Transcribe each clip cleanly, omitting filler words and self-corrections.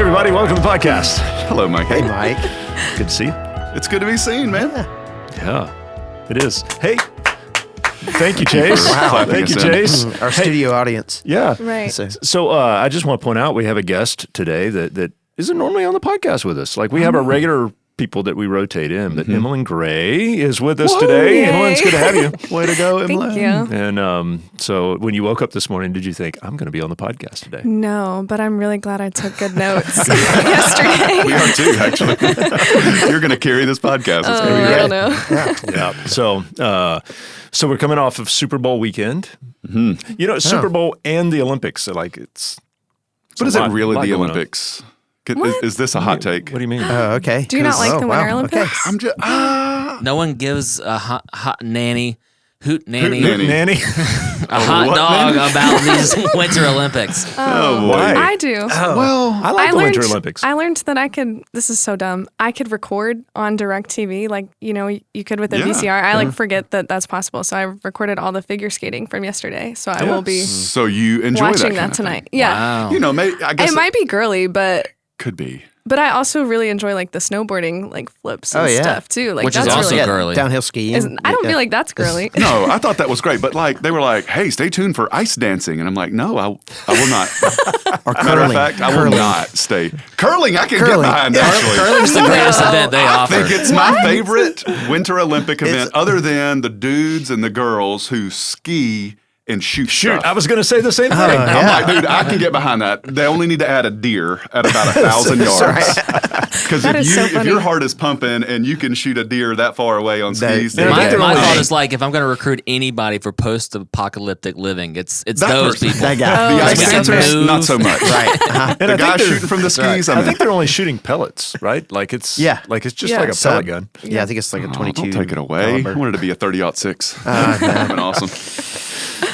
everybody. Welcome to the podcast. Hello, Mike. Hey, Mike. Good to see you. It's good to be seen, man. Yeah, it is. Hey, thank you, Chase. Wow. Thank you, Clapping Chase. Our studio audience. Yeah. Right. So I just want to point out we have a guest today that isn't normally on the podcast with us. Like we have our regular people that we rotate in, but Emmeline Gray is with us today. Yay. Emmeline, it's good to have you. Way to go, Emmeline. Thank you. And so when you woke up this morning, did you think, I'm going to be on the podcast today? No, but I'm really glad I took good notes yesterday. We are too, actually. You're going to carry this podcast. It's going to be I great. don't know. Yeah. So we're coming off of Super Bowl weekend. Mm-hmm. You know, Super Bowl and the Olympics. So like it's But is a it lot- really lot the going on. Olympics? What? Is this a hot take? What do you mean? Oh, okay. Do you not like the Winter wow. Olympics? I'm just No one gives a hot nanny, hoot nanny, nanny. Nanny? a hot what dog nanny? about these Winter Olympics. Oh, boy. Why? I do. Well, I like the Winter Olympics. I learned that I could, this is so dumb, I could record on DirecTV like, you know, you could with a Yeah. VCR. I like forget that that's possible. So I recorded all the figure skating from yesterday. So I will be so you enjoy watching that, kind that of tonight. thing. Yeah. Wow. You know, maybe, I guess It might be girly, but could be. I also really enjoy like the snowboarding like flips and Oh, yeah. stuff too. Like Which that's is also really girly. Downhill skiing. I don't feel like that's girly. No, I thought that was great. But like they were like, hey, stay tuned for ice dancing. And I'm like, no, I will not. Or Matter of curling. fact, I will Curling. not stay. Curling, I can Curling. get behind, Yeah. actually. Curling's the greatest event they I offer. think it's my favorite Winter Olympic event, other than the dudes and the girls who ski and shoot Shoot, stuff. I was going to say the same thing. yeah. I'm like, dude, I can get behind that. They only need to add a deer at about 1,000 yards. Because That is so if funny. your heart is pumping and you can shoot a deer that far away on skis, They- then I think My they're only- thought is like, if I'm going to recruit anybody for post-apocalyptic living, it's That those person. people. That guy. the Oh, ice we can dancers, move. not so much. Right. Uh-huh. And The I guy think they're- shooting from the skis, I I'm think they're only shooting pellets, right? Like it's like it's just Yeah. like a pellet gun. Yeah, I think it's like a 22. don't take it away. caliber. I wanted to be a 30-06. That would have been awesome.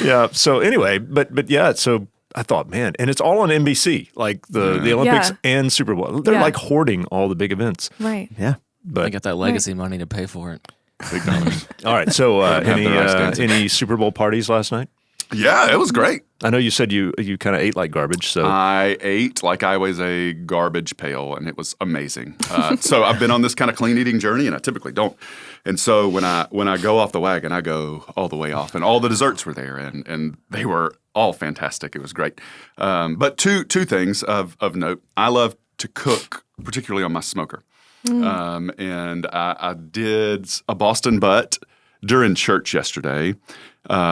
Yeah. So anyway, but yeah, so I thought, man, and it's all on NBC, like the Olympics Yeah. and Super Bowl. They're Yeah. like hoarding all the big events. Right. Yeah. I But got that legacy money to pay for it. Big dollars. all right. So have any their ice dancing. any Super Bowl parties last night? Yeah, it was great. I know you said you kind of ate like garbage. So I ate like I was a garbage pail, and it was amazing. So I've been on this kind of clean eating journey, and I typically don't. And so when I go off the wagon, I go all the way off, and all the desserts were there, and they were all fantastic. It was great. But two things of note: I love to cook, particularly on my smoker, and I did a Boston butt during church yesterday.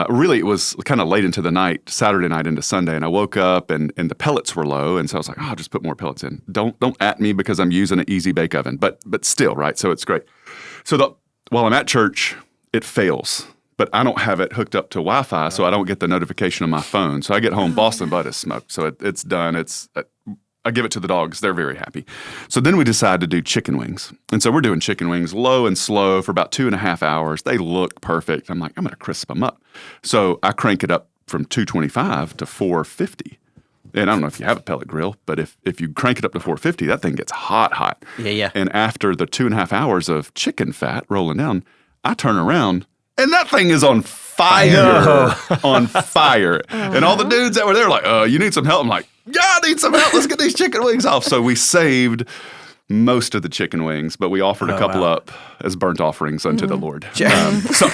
Really, it was kind of late into the night, Saturday night into Sunday, and I woke up and the pellets were low, and so I was like, "Oh, I'll just put more pellets in." Don't at me because I'm using an easy bake oven, but still, right? So it's great. So while I'm at church, it fails, but I don't have it hooked up to Wi-Fi, so I don't get the notification on my phone. So I get home, Boston butt is smoked, so it's done. I give it to the dogs. They're very happy. So then we decide to do chicken wings. And so we're doing chicken wings low and slow for about 2.5 hours. They look perfect. I'm like, I'm going to crisp them up. So I crank it up from 225 to 450. And I don't know if you have a pellet grill, but if you crank it up to 450, that thing gets hot. Yeah. And after the 2.5 hours of chicken fat rolling down, I turn around and that thing is on fire. On fire. And all the dudes that were there were like, you need some help? I'm like, yeah, I need some help. Let's get these chicken wings off. So we saved most of the chicken wings, but we offered a couple up as burnt offerings unto the Lord. So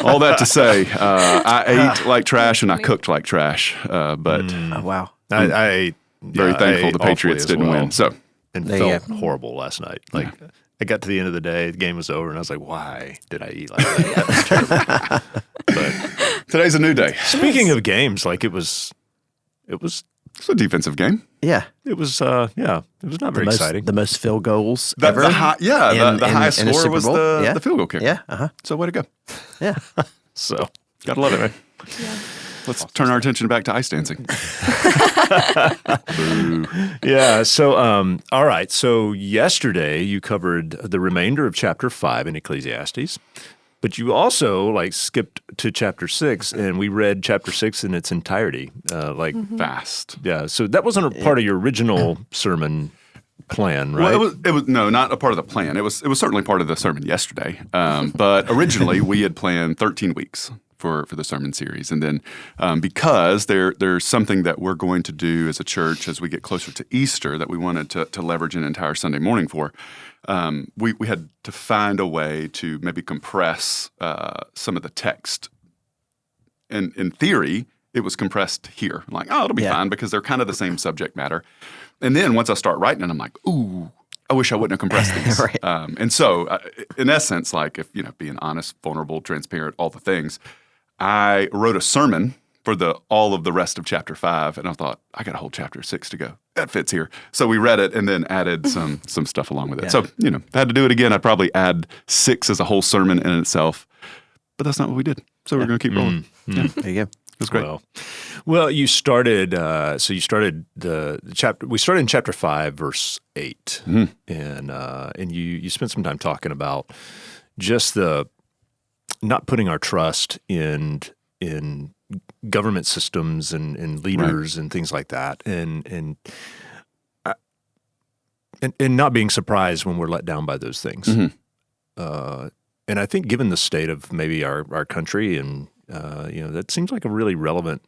all that to say, I ate like trash and I cooked like trash. But Oh, wow. I ate. very I thankful ate the Patriots awfully as didn't well, win. So and There you felt horrible last night. Like I got to the end of the day, the game was over, and I was like, why did I eat like that? That was terrible. But today's a new day. speaking of games, like it was It's a defensive game. Yeah. it was not very exciting. The most field goals The, ever. the highest in a score Super was Bowl. the field goal kick. Yeah. Uh-huh. So way to go. Yeah. So Gotta love it, right? Let's turn our attention back to ice dancing. yeah. So all right. So yesterday you covered the remainder of chapter 5 in Ecclesiastes. But you also like skipped to chapter 6, and we read chapter 6 in its entirety. Fast. Yeah, so that wasn't a part of your original sermon plan, right? Well, it was no, not a part of the plan. It was certainly part of the sermon yesterday. But originally we had planned 13 weeks for the sermon series. And then because there's something that we're going to do as a church as we get closer to Easter that we wanted to leverage an entire Sunday morning for, we had to find a way to maybe compress some of the text. And in theory, it was compressed here. Like, oh, it'll be fine because they're kind of the same subject matter. And then once I start writing it, I'm like, ooh, I wish I wouldn't have compressed these. Right. And so, in essence, like if being honest, vulnerable, transparent, all the things, I wrote a sermon for all of the rest of chapter 5, and I thought I got a whole chapter 6 to go. That fits here. So we read it and then added some stuff along with it. So if I had to do it again, I'd probably add 6 as a whole sermon in itself. But that's not what we did. So we're going to keep rolling. Yeah. There you go. It was great. Well, you started. So you started the chapter. We started in chapter 5, verse 8, and you spent some time talking about just the not putting our trust in government systems and leaders and things like that, and not being surprised when we're let down by those things. And I think, given the state of maybe our country and that seems like a really relevant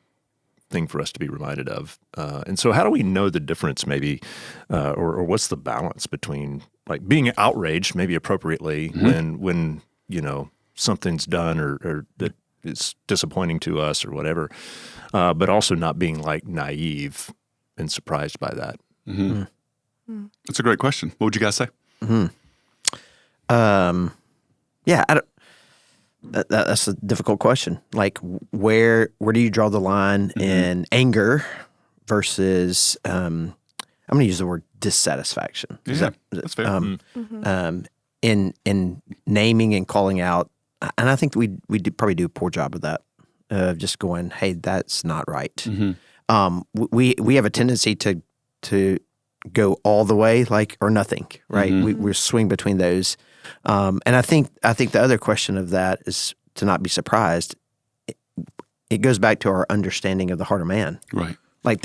thing for us to be reminded of. And so how do we know the difference maybe, or what's the balance between like being outraged, maybe appropriately, when something's done or that is disappointing to us or whatever, but also not being like naive and surprised by that? That's a great question. What would you guys say? Yeah, that's a difficult question. Like, where do you draw the line in anger versus I'm going to use the word dissatisfaction. That's fair. In naming and calling out, and I think we probably do a poor job of that, of just going, hey, that's not right. We have a tendency to go all the way, like, or nothing, right? We swing between those. And I think the other question of that is to not be surprised. It goes back to our understanding of the heart of man. Right. Like,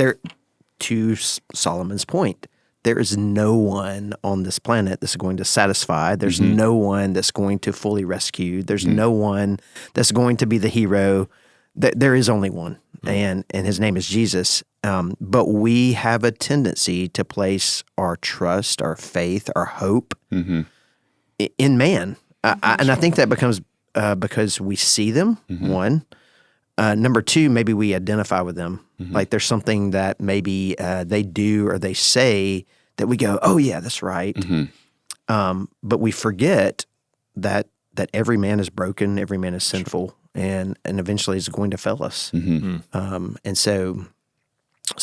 to Solomon's point, there is no one on this planet that's going to satisfy. There's no one that's going to fully rescue. There's no one that's going to be the hero. There is only one, and his name is Jesus. But we have a tendency to place our trust, our faith, our hope in man. And I think that becomes because we see them, one. Number two, maybe we identify with them. Like, there's something that maybe they do or they say that we go, oh, yeah, that's right. But we forget that every man is broken, every man is sinful, and eventually is going to fail us. And so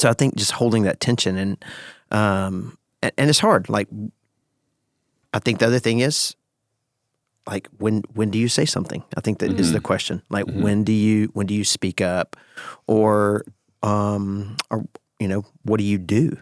I think just holding that tension, and it's hard. Like, I think the other thing is, like, when do you say something? I think that is the question. Like, when do you speak up, or what do you do?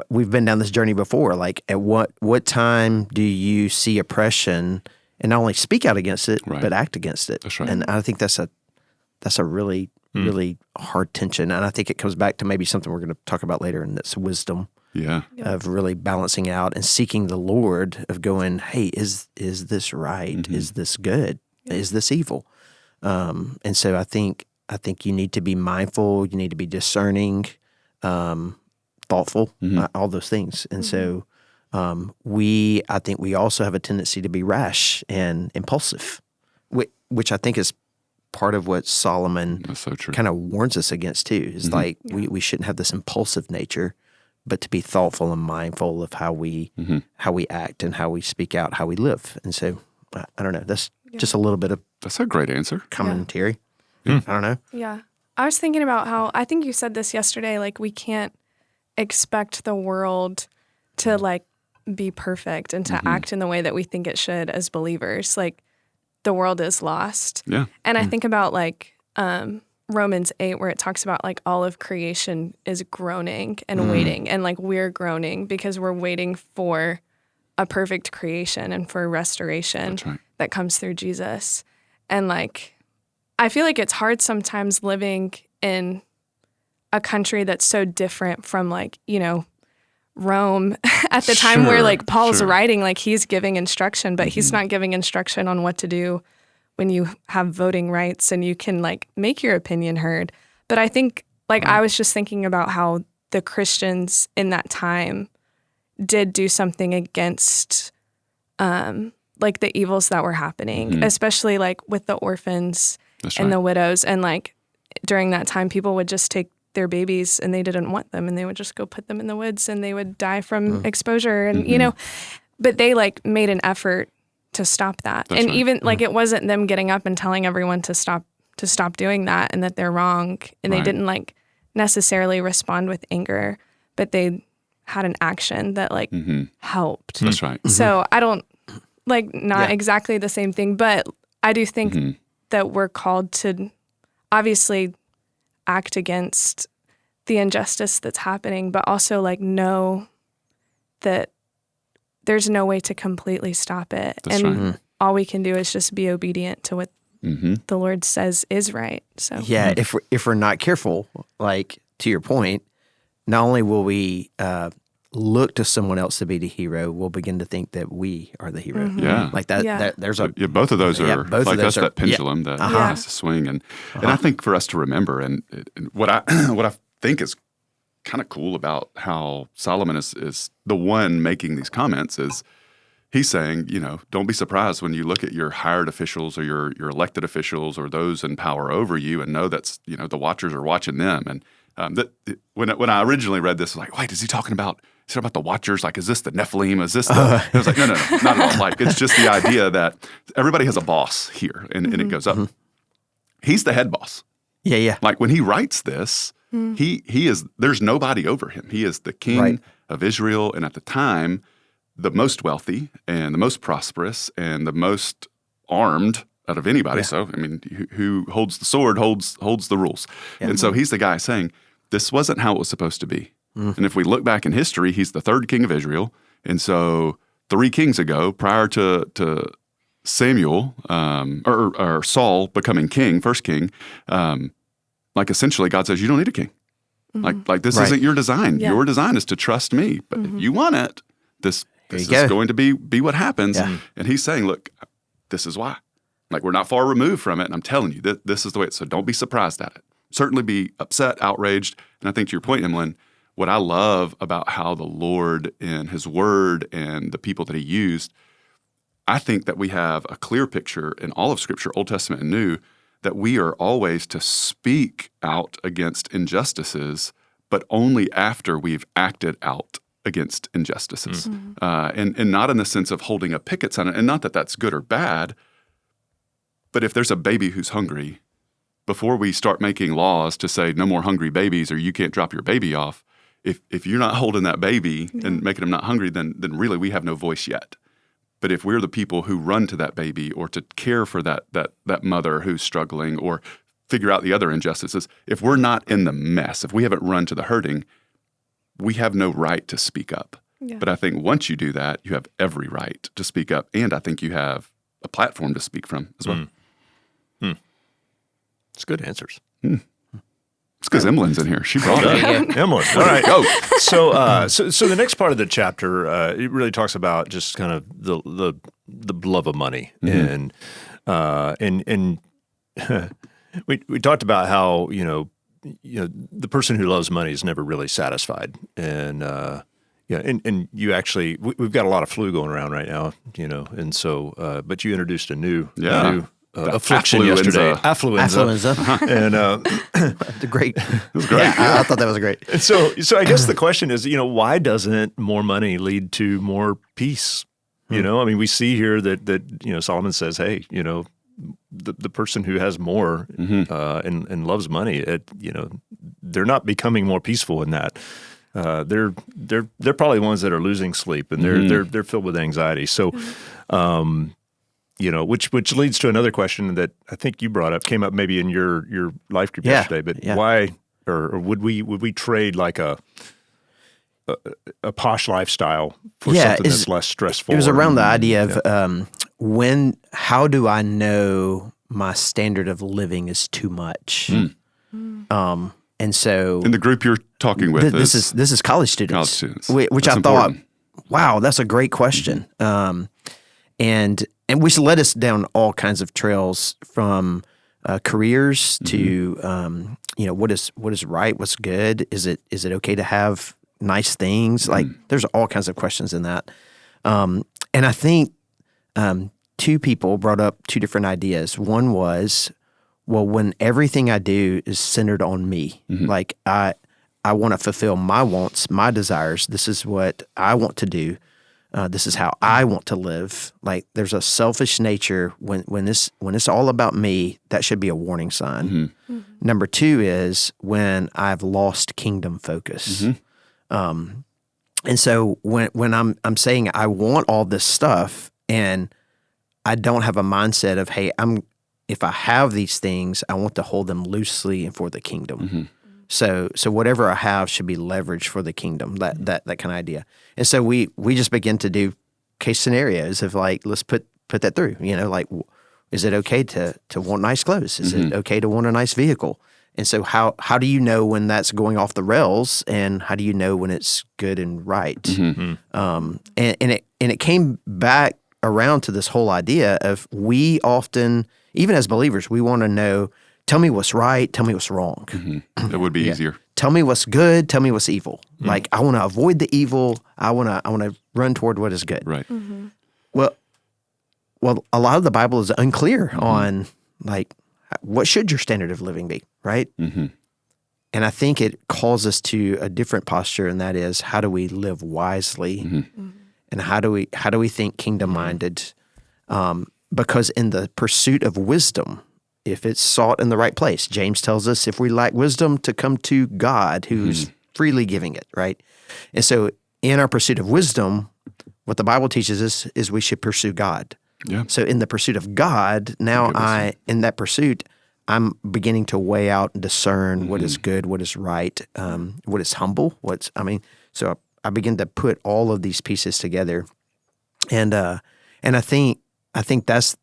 We've been down this journey before. Like, at what time do you see oppression and not only speak out against it, but act against it? That's right. And I think that's a really really hard tension. And I think it comes back to maybe something we're going to talk about later, and that's wisdom. Yeah. Of really balancing out and seeking the Lord, of going, hey, is this right? Is this good? Is this evil? And so I think you need to be mindful. You need to be discerning, thoughtful, all those things. And so I think we also have a tendency to be rash and impulsive, which I think is part of what Solomon kind of warns us against too. Is like we shouldn't have this impulsive nature, but to be thoughtful and mindful of how we act and how we speak out, how we live. And so I don't know. That's just a little bit of That's a great answer. commentary. I don't know. Yeah. I was thinking about how, I think you said this yesterday, like, we can't expect the world to, like, be perfect and to act in the way that we think it should as believers. Like, the world is lost. Yeah. And I think about, like, Romans 8, where it talks about, like, all of creation is groaning and waiting, and, like, we're groaning because we're waiting for a perfect creation and for restoration that comes through Jesus. And, like, I feel like it's hard sometimes living in a country that's so different from, like, Rome at the time where, like, Paul's writing, like, he's giving instruction, but he's not giving instruction on what to do when you have voting rights and you can like make your opinion heard. But I think like I was just thinking about how the Christians in that time did do something against like the evils that were happening, especially like with the orphans and the widows. And like during that time, people would just take their babies and they didn't want them and they would just go put them in the woods and they would die from exposure and, you know, but they like made an effort to stop that. That's and right. even like it wasn't them getting up and telling everyone to stop doing that and that they're wrong. And they didn't like necessarily respond with anger, but they had an action that like helped. That's right. So I don't like not exactly the same thing, but I do think that we're called to obviously act against the injustice that's happening, but also like know that there's no way to completely stop it. That's and right. all we can do is just be obedient to what the Lord says is right. So Yeah, if we're not careful, like to your point, not only will we look to someone else to be the hero, we'll begin to think that we are the hero. Yeah. Like that. Yeah. There's a Both of those are both of like those that's that pendulum that has to swing, and I think for us to remember, and what I think is kind of cool about how Solomon is the one making these comments is he's saying, you know, don't be surprised when you look at your hired officials or your elected officials or those in power over you, and know that's, you know, the watchers are watching them. And when I originally read this, I was like, wait, is he talking about the watchers? Like, is this the Nephilim? Is this the? I was like, no, not at all. Like, it's just the idea that everybody has a boss here, and it goes up. He's the head boss. Yeah. Like when he writes this, he is. There's nobody over him. He is the king of Israel, and at the time, the most wealthy and the most prosperous and the most armed out of anybody. Yeah. So, I mean, who holds the sword holds the rules. Yeah. And so he's the guy saying, this wasn't how it was supposed to be. And if we look back in history, he's the third king of Israel. And so 3 kings ago, prior to Samuel or Saul becoming king, first king, like essentially God says, you don't need a king. Like this isn't your design. Yeah. Your design is to trust me. But if you want it, this is going to be what happens. Yeah. And he's saying, look, this is why. Like, we're not far removed from it. And I'm telling you, this is the way so don't be surprised at it. Certainly be upset, outraged. And I think to your point, Emlyn, what I love about how the Lord in his word and the people that he used, I think that we have a clear picture in all of Scripture, Old Testament and New, that we are always to speak out against injustices, but only after we've acted out against injustices. And not in the sense of holding a picket sign, and not that that's good or bad, but if there's a baby who's hungry, before we start making laws to say no more hungry babies or you can't drop your baby off, if you're not holding that baby and making them not hungry, then really we have no voice yet. But if we're the people who run to that baby or to care for that mother who's struggling or figure out the other injustices, if we're not in the mess, if we haven't run to the hurting, we have no right to speak up. Yeah. But I think once you do that, you have every right to speak up, and I think you have a platform to speak from as well. It's good answers. It's because Emlyn's in here. She brought it. Emily. All right. Go. So the next part of the chapter, it really talks about just kind of the love of money, and we talked about how the person who loves money is never really satisfied, and and you actually we've got a lot of flu going around right now, and so but you introduced a new affliction yesterday, affluenza. And the great. It was great. Yeah, I thought that was great. And so I guess the question is, why doesn't more money lead to more peace? I mean, we see here that Solomon says, hey, the person who has more and loves money, they're not becoming more peaceful in that. They're probably ones that are losing sleep, and they're filled with anxiety. So. Which leads to another question that I think you brought up, came up maybe in your life group yesterday. But why, or would we trade like a posh lifestyle for something that's less stressful? It was around the idea of how do I know my standard of living is too much? And so in the group you're talking with, this is college students, which that's I thought, important. wow, that's a great question. and which led us down all kinds of trails from careers to what is right, what's good, is it okay to have nice things? Like there's all kinds of questions in that, and I think two people brought up two different ideas. One was, well, when everything I do is centered on me, like I want to fulfill my wants, my desires. This is what I want to do. This is how I want to live. Like there's a selfish nature when it's all about me. That should be a warning sign. Number two is when I've lost kingdom focus. And so when I'm saying I want all this stuff and I don't have a mindset of, hey, if I have these things, I want to hold them loosely and for the kingdom. So whatever I have should be leveraged for the kingdom, that kind of idea. And so we just begin to do case scenarios of like, let's put that through, like, is it okay to want nice clothes? Is it okay to want a nice vehicle? And so how do you know when that's going off the rails, and how do you know when it's good and right? And it came back around to this whole idea of, we often, even as believers, we want to know, tell me what's right, tell me what's wrong. It would be easier. Tell me what's good, tell me what's evil. Like I want to avoid the evil, I want to run toward what is good. Right. Well, a lot of the Bible is unclear on like, what should your standard of living be, right? And I think it calls us to a different posture, and that is, how do we live wisely, and how do we think kingdom minded? Because in the pursuit of wisdom, if it's sought in the right place, James tells us, if we lack wisdom, to come to God, who's freely giving it, right? And so, in our pursuit of wisdom, what the Bible teaches us is we should pursue God. Yeah. So in the pursuit of God, now in that pursuit, I'm beginning to weigh out and discern what is good, what is right, what is humble, so I begin to put all of these pieces together. And I think that's,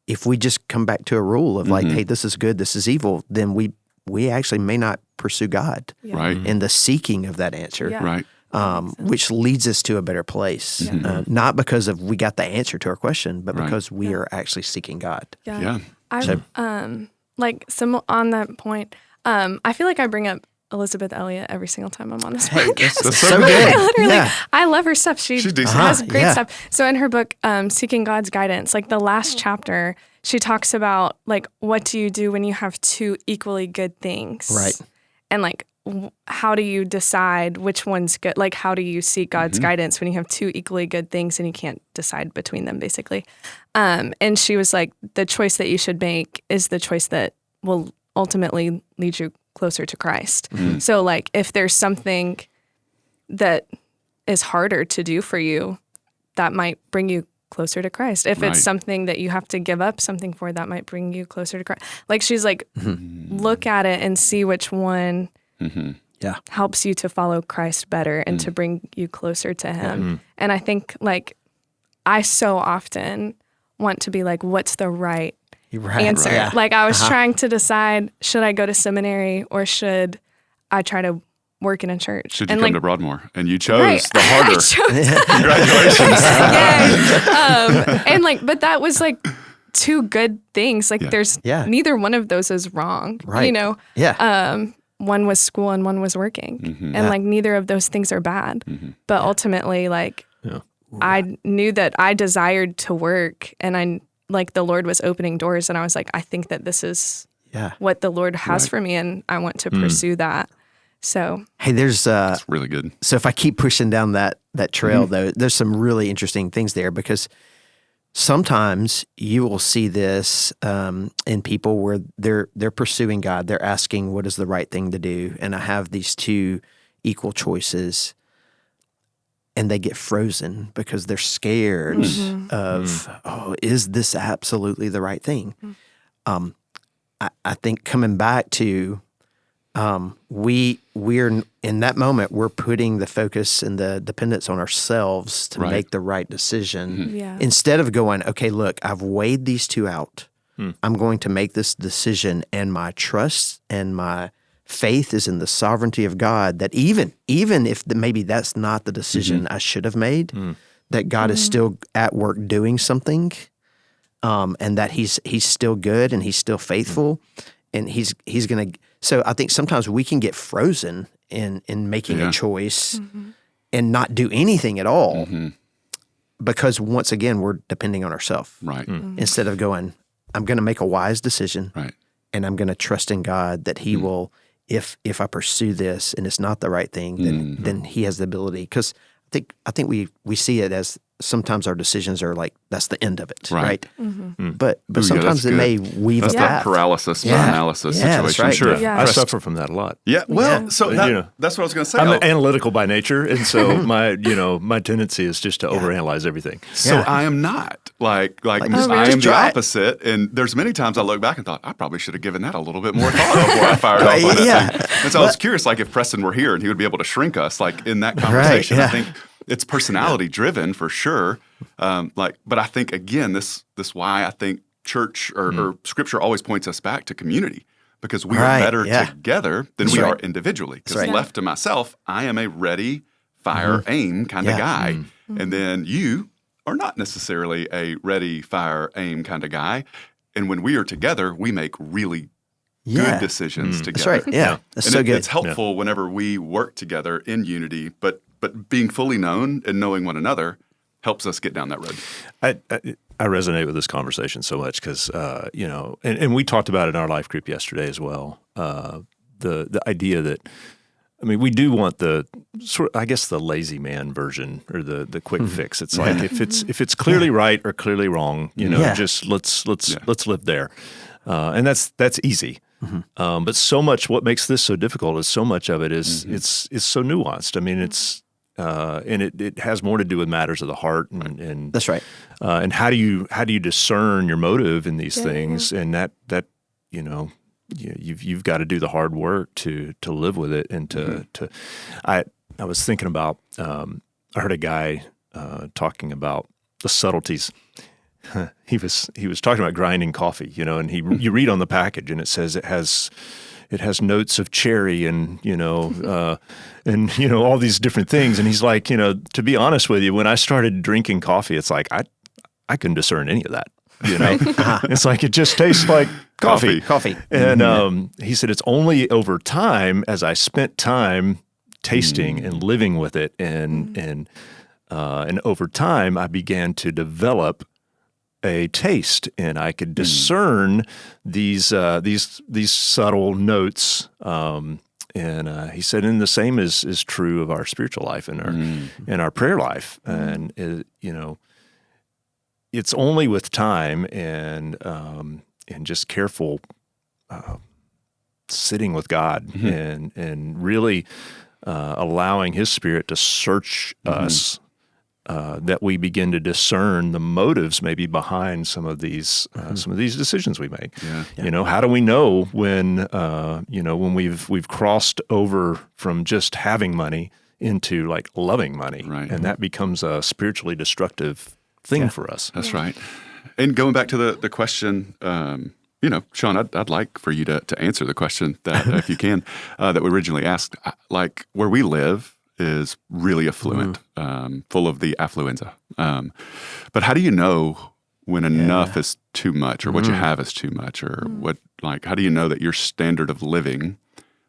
if we just come back to a rule of like, hey, this is good, this is evil, then we actually may not pursue God Right. in the seeking of that answer. Yeah. Right. Which leads us to a better place, not because of we got the answer to our question, but because we are actually seeking God. Yeah. On that point, I feel like I bring up Elizabeth Elliot every single time I'm on this podcast. That's so good. I literally, I love her stuff. She's decent. has great stuff. So in her book, Seeking God's Guidance, like the last chapter, she talks about like, what do you do when you have two equally good things? Right. And like, how do you decide which one's good? Like, how do you seek God's guidance when you have two equally good things and you can't decide between them, basically? And she was like, the choice that you should make is the choice that will ultimately lead you closer to Christ. So, like, if there's something that is harder to do for you, that might bring you closer to Christ. If it's something that you have to give up something for, that might bring you closer to Christ. Like, she's like, look at it and see which one helps you to follow Christ better and to bring you closer to him. And I think, like, I so often want to be like, what's the right answer? Yeah. Like, I was trying to decide, should I go to seminary or should I try to work in a church? Should you and come like, to Broadmoor? And you chose the harder. I chose Congratulations. and like, but that was like two good things. Like, there's neither one of those is wrong. Right. You know? Yeah. One was school and one was working. And like, neither of those things are bad. But ultimately, like, I knew that I desired to work, and like, the Lord was opening doors, and I was like, I think that this is what the Lord has for me, and I want to pursue that. So, hey, there's That's really good. So if I keep pushing down that trail, though, there's some really interesting things there, because sometimes you will see this in people where they're pursuing God. They're asking, what is the right thing to do? And I have these two equal choices, and they get frozen because they're scared of, is this absolutely the right thing? I think coming back to we're in that moment, we're putting the focus and the dependence on ourselves to make the right decision. Instead of going, okay, look, I've weighed these two out. I'm going to make this decision, and my trust and my faith is in the sovereignty of God, that even if maybe that's not the decision I should have made, that God is still at work doing something, and that He's still good and He's still faithful, and He's gonna. So I think sometimes we can get frozen in making a choice and not do anything at all because once again we're depending on ourselves, Right. instead of going, I'm going to make a wise decision, Right. and I'm going to trust in God that He will. If I pursue this and it's not the right thing, then He has the ability. Because I think we see it as sometimes our decisions are like that's the end of it, right? But Ooh, yeah, sometimes that's it good. may weave That's a the path. paralysis by Yeah. analysis Yeah, that's situation. right. Sure. Yeah. I suffer from that a lot. Yeah. Well, Yeah. so that's what I was going to say. I'm Oh, analytical by nature, and so my tendency is just to overanalyze everything. So Yeah. I am not like oh, I really? am Just the try it. opposite. And there's many times I look back and thought I probably should have given that a little bit more thought before I fired off on that Yeah. thing. And so I was curious, like if Preston were here and he would be able to shrink us, like in that conversation. yeah. I think it's personality driven for sure. But I think again, this why I think church or Scripture always points us back to community. Because we Right, are better yeah. together than That's we right. are individually. Because That's right. left to myself, I am a ready, fire, aim kind of Yeah. guy. And then you are not necessarily a ready, fire, aim kind of guy. And when we are together, we make really Yeah. good decisions That's together. right. Yeah. That's And so good. it's helpful whenever we work together in unity, but being fully known and knowing one another helps us get down that road. I resonate with this conversation so much because and we talked about it in our life group yesterday as well. The idea that we do want the sort of, I guess, the lazy man version or the quick fix. It's like if it's clearly right or clearly wrong, Yeah. just let's live there, and that's easy. But so much what makes this so difficult is so much of it is it's so nuanced. I mean, it's and it has more to do with matters of the heart and That's right. and how do you discern your motive in these things, and that you've got to do the hard work to live with it and to I was thinking about I heard a guy talking about the subtleties. He was talking about grinding coffee, and you read on the package and it says it has notes of cherry and all these different things, and he's like, to be honest with you, when I started drinking coffee, it's like I couldn't discern any of that. It's like it just tastes like coffee. And he said it's only over time, as I spent time tasting and living with it, and over time, I began to develop a taste, and I could discern these subtle notes. And he said, and the same is true of our spiritual life and our prayer life, and it's only with time and just careful sitting with God and really allowing His Spirit to search us that we begin to discern the motives maybe behind some of these decisions we make. Yeah. How do we know when we've crossed over from just having money into like loving money, Right. and that becomes a spiritually destructive thing for us. That's right. And going back to the question, Sean, I'd like for you to answer the question that, if you can, that we originally asked. Like where we live is really affluent, full of the affluenza. But how do you know when enough is too much, or what you have is too much, or how do you know that your standard of living,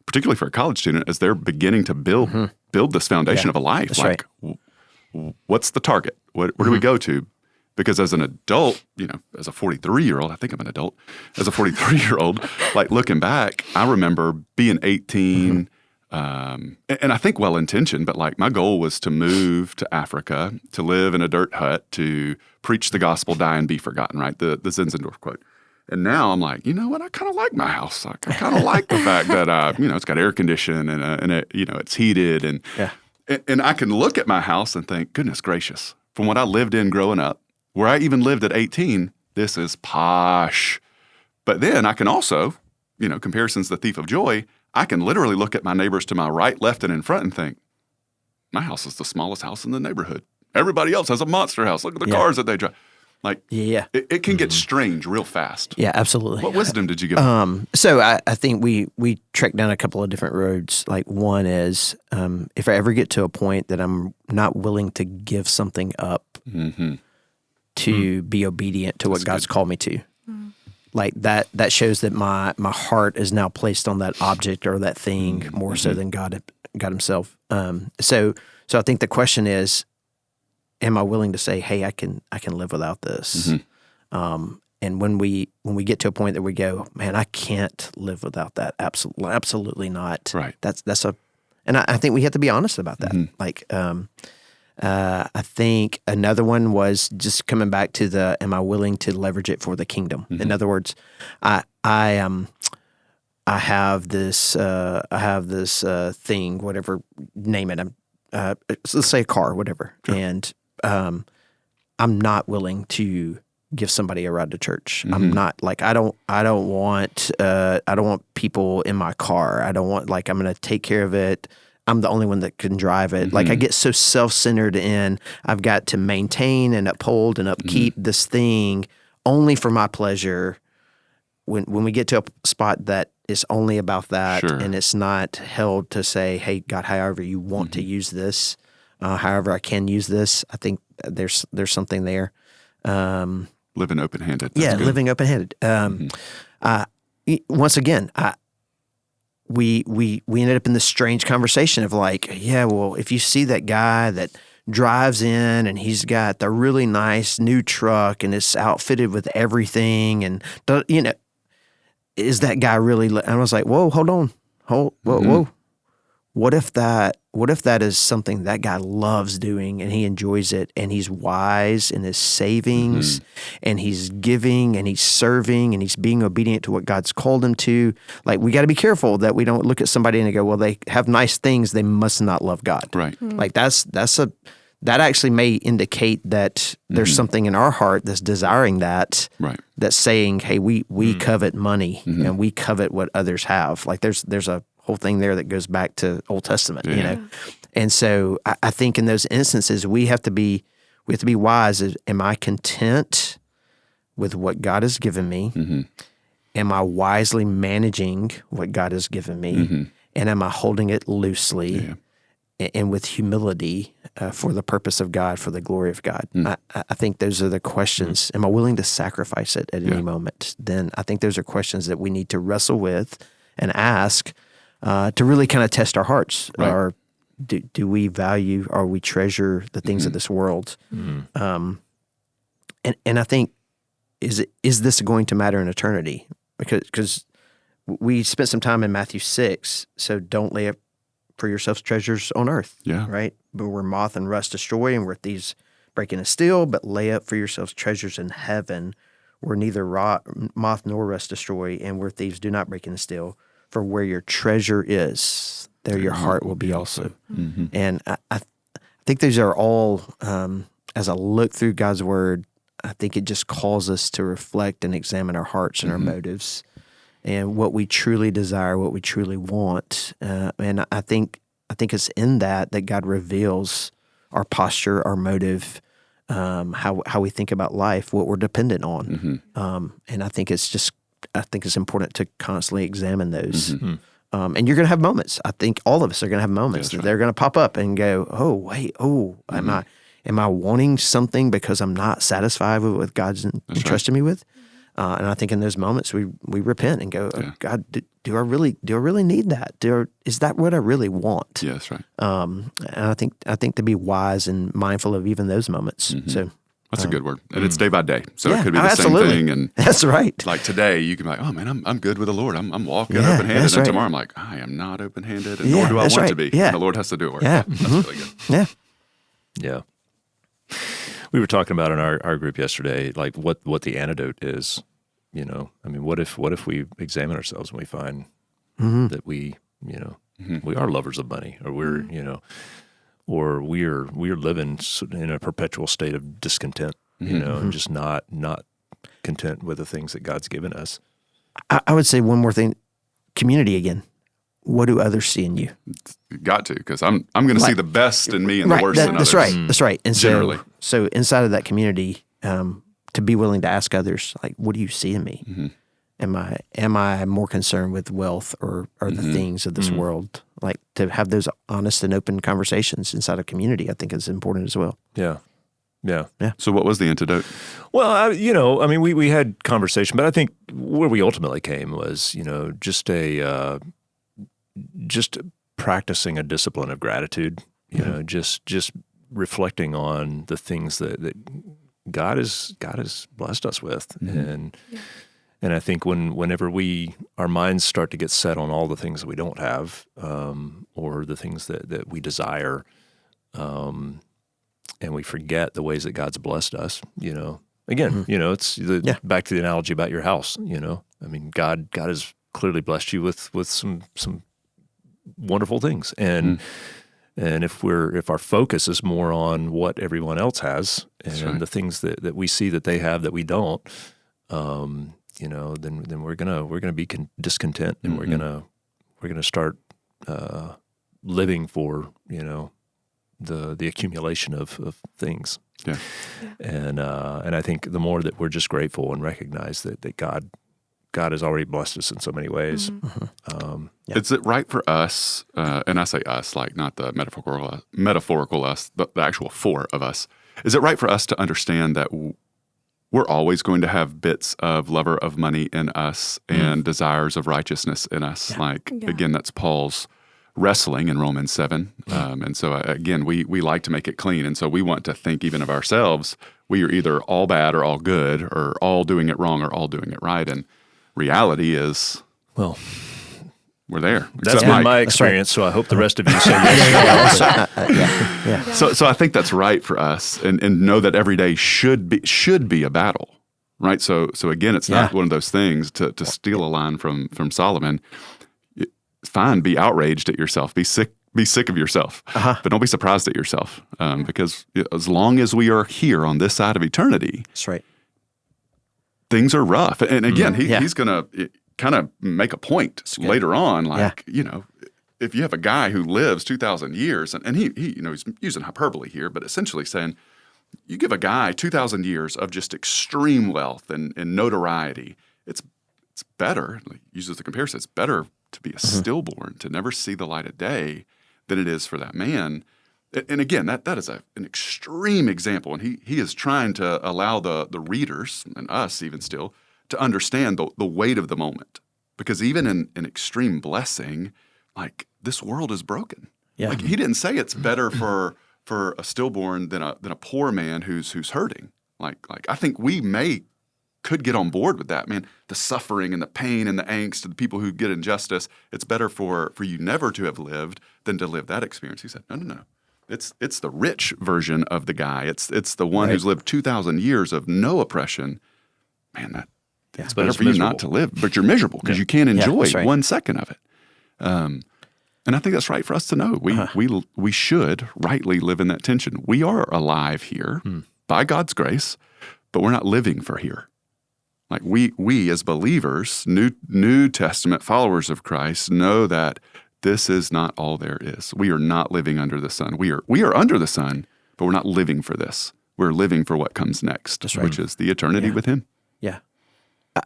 particularly for a college student, as they're beginning to build this foundation of a life, That's like what's the target? Where do we go to? Because as an adult, as a 43-year-old, I think I'm an adult, as a 43-year-old, like looking back, I remember being 18, and I think well-intentioned, but like my goal was to move to Africa, to live in a dirt hut, to preach the gospel, die and be forgotten, right? The Zinzendorf quote. And now I'm like, you know what? I kind of like my house. I kind of like the fact that, it's got air conditioning and it's heated. And I can look at my house and think, goodness gracious, from what I lived in growing up, where I even lived at 18, this is posh. But then I can also, comparison's the thief of joy, I can literally look at my neighbors to my right, left, and in front and think, my house is the smallest house in the neighborhood. Everybody else has a monster house. Look at the cars that they drive. Like, it can get strange real fast. Yeah, absolutely. What wisdom did you give them? So I think we trekked down a couple of different roads. Like one is, if I ever get to a point that I'm not willing to give something up to be obedient to what God's called me to. Like that shows that my heart is now placed on that object or that thing more so than God himself. So I think the question is, am I willing to say, hey, I can live without this? And when we get to a point that we go, man, I can't live without that. Absolutely not. Right. And I think we have to be honest about that. Like, I think another one was just coming back to am I willing to leverage it for the kingdom? In other words, I have this thing, whatever, name it. Let's say a car, whatever, and I'm not willing to give somebody a ride to church. I'm not like I don't want people in my car. I don't want I'm going to take care of it. I'm the only one that can drive it. Like I get so self-centered in I've got to maintain and uphold and upkeep this thing only for my pleasure. When we get to a spot that is only about that and it's not held to say, hey, God, however you want to use this, however I can use this, I think there's something there. Living open-handed. That's good. Living open-handed. Once again, we ended up in this strange conversation of well, if you see that guy that drives in and he's got the really nice new truck and it's outfitted with everything, and is that guy really? And I was like, whoa, hold on, whoa. What if that is something that guy loves doing and he enjoys it and he's wise in his savings and he's giving and he's serving and he's being obedient to what God's called him to? Like, we got to be careful that we don't look at somebody and go, well, they have nice things, they must not love God. Right. Like that actually may indicate that there's something in our heart that's desiring that. Right. That's saying, hey, we covet money and we covet what others have. Like there's a whole thing there that goes back to Old Testament, And so I think in those instances we have to be wise. Am I content with what God has given me? Am I wisely managing what God has given me? And am I holding it loosely and with humility for the purpose of God, for the glory of God? I think those are the questions. Am I willing to sacrifice it at any moment? Then I think those are questions that we need to wrestle with and ask to really kind of test our hearts. Right. Or do we value, or we treasure the things of this world? And I think, is this going to matter in eternity? Because we spent some time in Matthew 6, so don't lay up for yourselves treasures on earth. Yeah. Right? But where moth and rust destroy and where thieves break in and steal, but lay up for yourselves treasures in heaven where neither moth nor rust destroy and where thieves do not break in and steal. For where your treasure is, there your heart will be also. And I think these are all, as I look through God's word, I think it just calls us to reflect and examine our hearts and our motives and what we truly desire, what we truly want. And I think it's in that God reveals our posture, our motive, how we think about life, what we're dependent on. And I think it's important to constantly examine those. And you're going to have moments. I think all of us are going to have moments that they're going to pop up and go, oh, wait, am I wanting something because I'm not satisfied with what God's entrusted me with? And I think in those moments we repent and go, oh, God, do I really need that? Is that what I really want? Yeah, that's right. And I think to be wise and mindful of even those moments. So. That's a good word. And it's day by day. So it could be the absolutely. same thing. And that's right. Like today, you can be like, oh man, I'm good with the Lord. I'm walking Yeah, open-handed. that's And right. tomorrow I'm like, I am not open-handed, and nor do I that's want right. to be. Yeah. And the Lord has to do it. Yeah. That's really good. Yeah. Yeah. We were talking about in our group yesterday, like what the antidote is. I mean, what if we examine ourselves and we find that we are lovers of money, or or we're living in a perpetual state of discontent, and just not content with the things that God's given us. I would say one more thing, community again. What do others see in you? Got to, because I'm going to see the best in me and the worst in others. That's right. That's right. And Generally. so inside of that community, to be willing to ask others, like, what do you see in me? Am I more concerned with wealth or the things of this world? Like, to have those honest and open conversations inside a community, I think is important as well. Yeah. Yeah. So what was the antidote? Well, I mean, we had conversation, but I think where we ultimately came was, just practicing a discipline of gratitude. Just reflecting on the things that God has blessed us with, and I think whenever our minds start to get set on all the things that we don't have, or the things that we desire, and we forget the ways that God's blessed us, again, it's back to the analogy about your house. I mean, God has clearly blessed you with some wonderful things, and if our focus is more on what everyone else has and the things that we see that they have that we don't, then we're gonna be discontent, and we're gonna start living for the accumulation of things. Yeah. And I think the more that we're just grateful and recognize that God has already blessed us in so many ways. Is it right for us, and I say us, like not the metaphorical us, but the actual four of us, is it right for us to understand that we're always going to have bits of lover of money in us and desires of righteousness in us? Again, that's Paul's wrestling in Romans 7. And so again, we like to make it clean. And so we want to think even of ourselves, we are either all bad or all good, or all doing it wrong or all doing it right. And reality is, Well, we're there. that's been my experience, so I hope the rest of you say yes. So I think that's right for us, and know that every day should be a battle, right? So again, it's not one of those things to steal a line from Solomon. It's fine, be outraged at yourself, be sick of yourself, but don't be surprised at yourself, because as long as we are here on this side of eternity, That's right. things are rough. And again, he's going to kind of make a point later on, if you have a guy who lives 2,000 years, and he he's using hyperbole here, but essentially saying, you give a guy 2,000 years of just extreme wealth and notoriety, it's better, uses the comparison, it's better to be a stillborn, to never see the light of day, than it is for that man. And again, that is an extreme example, and he is trying to allow the readers, and us even still, to understand the weight of the moment. Because even in extreme blessing, like, this world is broken. Yeah. Like, he didn't say it's better for a stillborn than a poor man who's hurting. Like I think we could get on board with that. Man, the suffering and the pain and the angst of the people who get injustice, it's better for you never to have lived than to live that experience. He said, no. It's the rich version of the guy. It's the one who's lived 2,000 years of no oppression. Man, it's better for you not to live, but you're miserable because you can't enjoy 1 second of it. And I think that's right for us to know. We should rightly live in that tension. We are alive here by God's grace, but we're not living for here. Like, we as believers, New Testament followers of Christ, know that this is not all there is. We are not living under the sun. We are under the sun, but we're not living for this. We're living for what comes next, which is the eternity with Him. Yeah.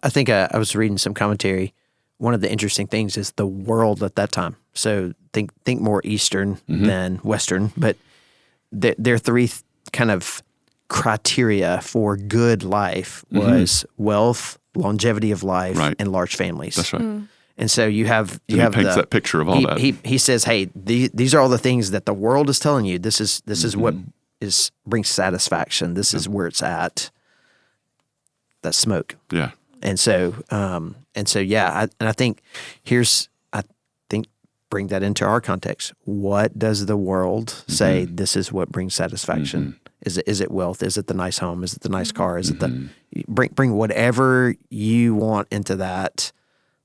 I think I was reading some commentary. One of the interesting things is the world at that time. So think more Eastern than Western, but there are three kind of criteria for good life was wealth, longevity of life, and large families. That's right. And so he paints that picture of all that. He says, "Hey, these are all the things that the world is telling you. This is what brings satisfaction. This is where it's at. That's smoke." Yeah. And so I think bring that into our context. What does the world say? This is what brings satisfaction. Is it wealth? Is it the nice home? Is it the nice car? Is it the bring whatever you want into that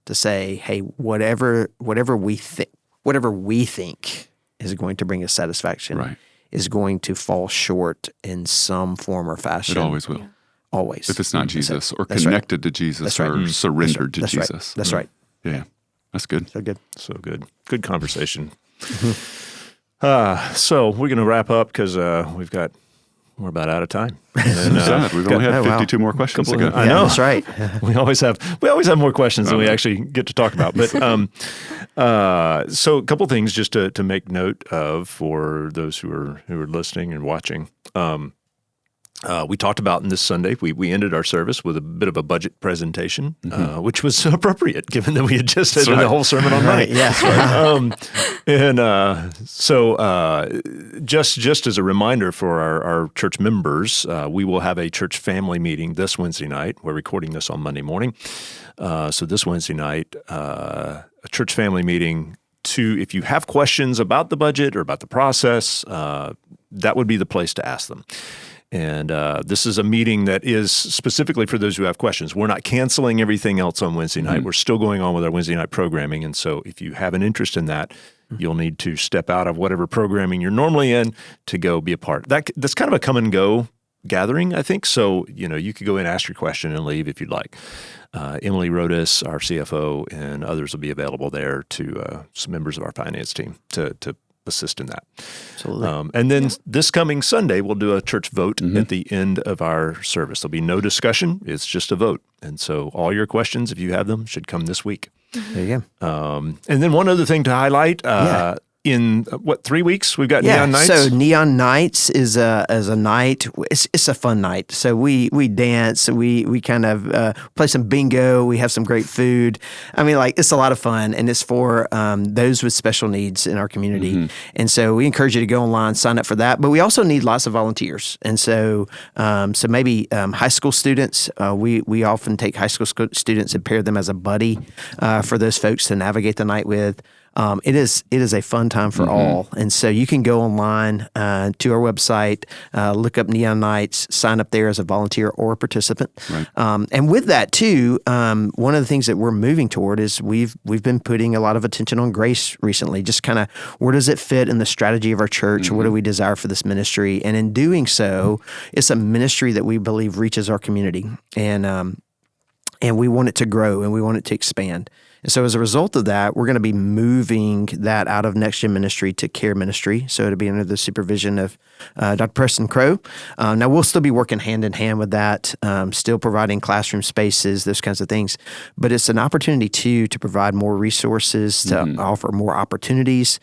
to say, hey, whatever we think is going to bring us satisfaction is going to fall short in some form or fashion. It always will. Always. If it's not Jesus or connected to Jesus or surrendered to Jesus. That's right. Yeah. That's good. So good. So good. Good conversation. So we're going to wrap up because we're about out of time. And, sad. We've only had 52 more questions to go. I know. That's right. We always have more questions than we actually get to talk about. But so a couple things just to make note of for those who are listening and watching. We talked about in this Sunday, we ended our service with a bit of a budget presentation, which was appropriate given that we had just had the whole sermon on money. Yeah. Just as a reminder for our church members, we will have a church family meeting this Wednesday night. We're recording this on Monday morning. So this Wednesday night, a church family meeting if you have questions about the budget or about the process, that would be the place to ask them. And this is a meeting that is specifically for those who have questions. We're not canceling everything else on Wednesday night. We're still going on with our Wednesday night programming. And so if you have an interest in that, you'll need to step out of whatever programming you're normally in to go be a part. That's kind of a come and go gathering, I think. So, you could go in, ask your question, and leave if you'd like. Emily Rodas, our CFO, and others will be available there to some members of our finance team to assist in that. Absolutely. And then this coming Sunday, we'll do a church vote at the end of our service. There'll be no discussion. It's just a vote. And so all your questions, if you have them, should come this week. There you go. And then one other thing to highlight, in 3 weeks we've got Neon Nights. So Neon Nights is a night. It's a fun night. So we dance. We kind of play some bingo. We have some great food. I mean, it's a lot of fun, and it's for those with special needs in our community. And so we encourage you to go online, sign up for that. But we also need lots of volunteers. And so maybe high school students. We often take high school students and pair them as a buddy for those folks to navigate the night with. It is a fun time for all. And so you can go online to our website, look up Neon Nights, sign up there as a volunteer or a participant. Right. And with that too, one of the things that we're moving toward is we've been putting a lot of attention on grace recently, just kind of where does it fit in the strategy of our church? What do we desire for this ministry? And in doing so, it's a ministry that we believe reaches our community. And we want it to grow and we want it to expand. And so as a result of that, we're going to be moving that out of Next Gen Ministry to Care Ministry. So it'll be under the supervision of Dr. Preston Crow. Now, we'll still be working hand in hand with that, still providing classroom spaces, those kinds of things. But it's an opportunity, too, to provide more resources, to offer more opportunities,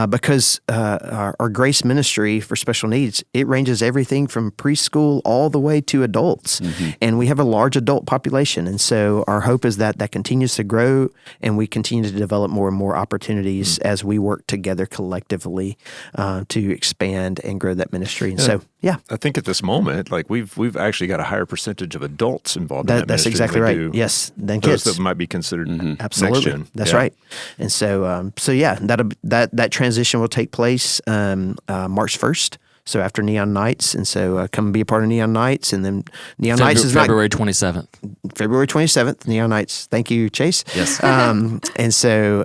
because our Grace Ministry for special needs, it ranges everything from preschool all the way to adults. And we have a large adult population. And so our hope is that continues to grow, and we continue to develop more and more opportunities as we work together collectively to expand and grow that ministry. And so, I think at this moment, we've actually got a higher percentage of adults involved in that that's ministry exactly than we right. do Yes, than those kids. that might be considered Absolutely. next gen. That's right. And so, that transition will take place March 1st. So after Neon Nights, and so come be a part of Neon Nights, and then Neon Nights is February 27th. February 27th, Neon Nights. Thank you, Chase. Yes. And so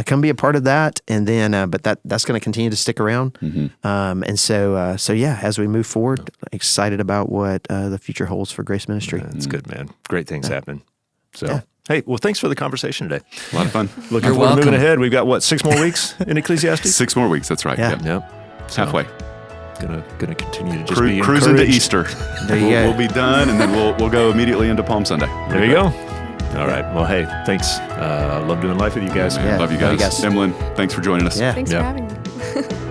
come be a part of that, and then but that's going to continue to stick around. And so as we move forward, excited about what the future holds for Grace Ministry. It's good, man. Great things happening. So. Hey, well, thanks for the conversation today. A lot of fun. Looking forward to moving ahead. We've got 6 more weeks in Ecclesiastes? 6 more weeks. That's right. Yeah. Yep. Halfway. Gonna continue to just be cruise into encouraged. Easter. There you go. We'll be done, and then we'll go immediately into Palm Sunday. There you go. All right. Well, hey, thanks. Love doing life with you guys. Yeah. Love you Love you guys. guys. Emlyn, thanks for joining us. Yeah. Thanks for having me.